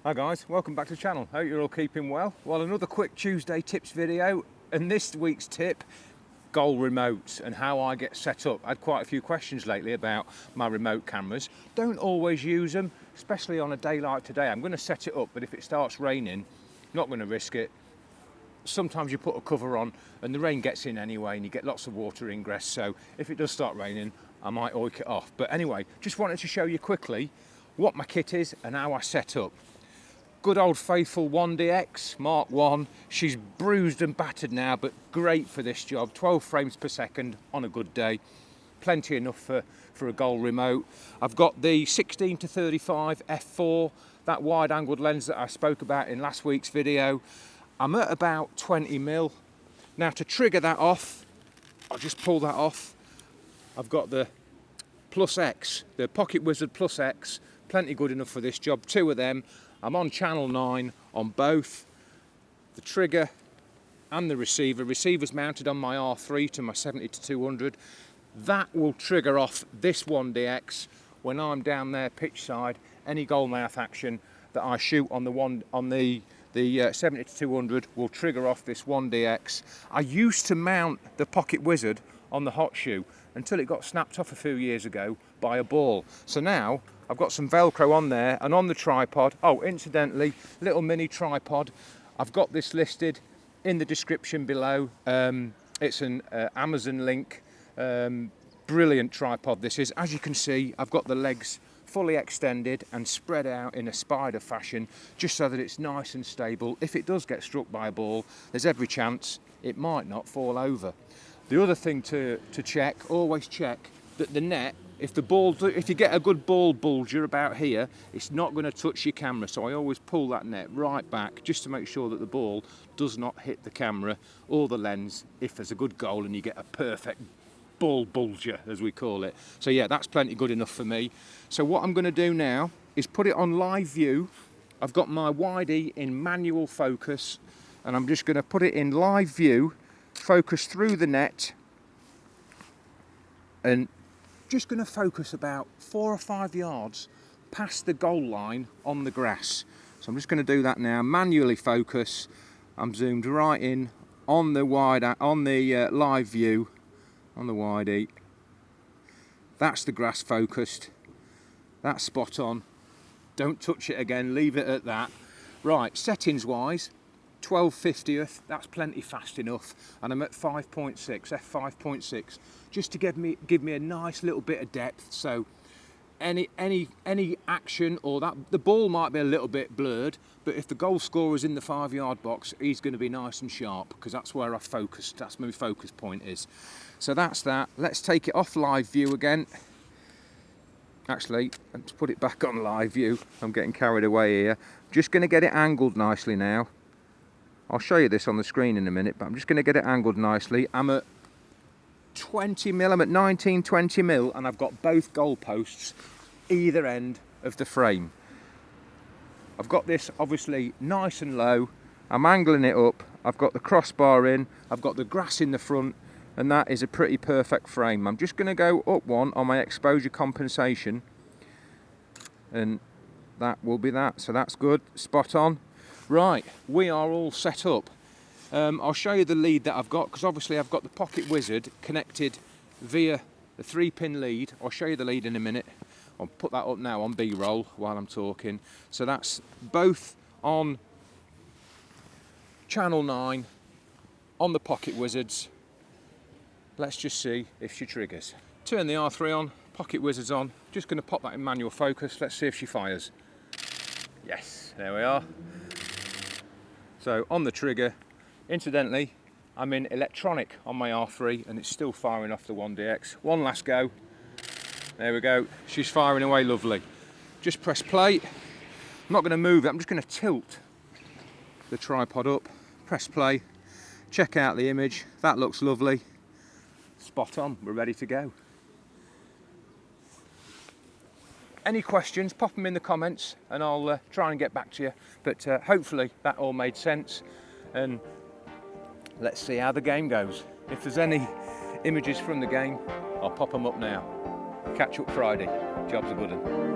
Hi guys, welcome back to the channel. Hope you're all keeping well. Well, another quick Tuesday tips video, and this week's tip, goal remotes and how I get set up. I had quite a few questions lately about my remote cameras. Don't always use them, especially on a day like today. I'm going to set it up, but if it starts raining, not going to risk it. Sometimes you put a cover on and the rain gets in anyway and you get lots of water ingress, so if it does start raining I might oik it off. But anyway, just wanted to show you quickly what my kit is and how I set up. Good old faithful 1DX Mark 1. She's bruised and battered now, but great for this job. 12 frames per second on a good day. Plenty enough for a goal remote. I've got the 16 to 35 f4, that wide angled lens that I spoke about in last week's video. I'm at about 20mm. Now to trigger that off, I'll just pull that off. I've got the Plus X, the Pocket Wizard Plus X, plenty good enough for this job, two of them. I'm on channel 9 on both the trigger and the receiver. Receiver's mounted on my R3 to my 70 to 200. That will trigger off this 1DX when I'm down there pitch side. Any goal mouth action that I shoot on the 70 to 200 will trigger off this 1DX. I used to mount the Pocket Wizard on the hot shoe until it got snapped off a few years ago by a ball. So now I've got some Velcro on there and on the tripod. Oh, incidentally, little mini tripod. I've got this listed in the description below. It's an Amazon link. Brilliant tripod this is. As you can see, I've got the legs fully extended and spread out in a spider fashion, just so that it's nice and stable. If it does get struck by a ball, there's every chance it might not fall over. The other thing to check, always check that the net, if you get a good ball bulger about here, it's not going to touch your camera. So I always pull that net right back just to make sure that the ball does not hit the camera or the lens if there's a good goal and you get a perfect ball bulger, as we call it. So yeah, that's plenty good enough for me. So what I'm going to do now is put it on live view. I've got my wide-E in manual focus and I'm just going to put it in live view, focus through the net, and just going to focus about 4 or 5 yards past the goal line on the grass. So I'm just going to do that now, manually focus. I'm zoomed right in on the live view on the wide-E. That's the grass focused. That's spot on. Don't touch it again, leave it at that. Right, settings wise, 12/50th, that's plenty fast enough, and I'm at 5.6, f5.6, just to give me a nice little bit of depth. So any action or that the ball might be a little bit blurred, but if the goal scorer's in the 5-yard box, he's going to be nice and sharp, because that's where I focused. That's my focus point is. So that's that. Let's take it off live view again. Actually, let's put it back on live view. I'm getting carried away here. Just going to get it angled nicely now. I'll show you this on the screen in a minute, but I'm just going to get it angled nicely. I'm at 20mm, I'm at 19, 20mm, and I've got both goal posts either end of the frame. I've got this obviously nice and low. I'm angling it up. I've got the crossbar in. I've got the grass in the front, and that is a pretty perfect frame. I'm just going to go up one on my exposure compensation, and that will be that. So that's good, spot on. Right, we are all set up. I'll show you the lead that I've got, because obviously I've got the Pocket Wizard connected via the 3-pin lead. I'll show you the lead in a minute. I'll put that up now on B-roll while I'm talking. So that's both on channel 9 on the Pocket Wizards. Let's just see if she triggers. Turn the R3 on, Pocket Wizard's on. Just going to pop that in manual focus. Let's see if she fires. Yes, there we are. So on the trigger, incidentally, I'm in electronic on my R3 and it's still firing off the 1DX. One last go. There we go. She's firing away lovely. Just press play. I'm not going to move it. I'm just going to tilt the tripod up. Press play. Check out the image. That looks lovely. Spot on. We're ready to go. Any questions, pop them in the comments and I'll try and get back to you. But hopefully that all made sense, and let's see how the game goes. If there's any images from the game, I'll pop them up now. Catch up Friday. Job's a good one.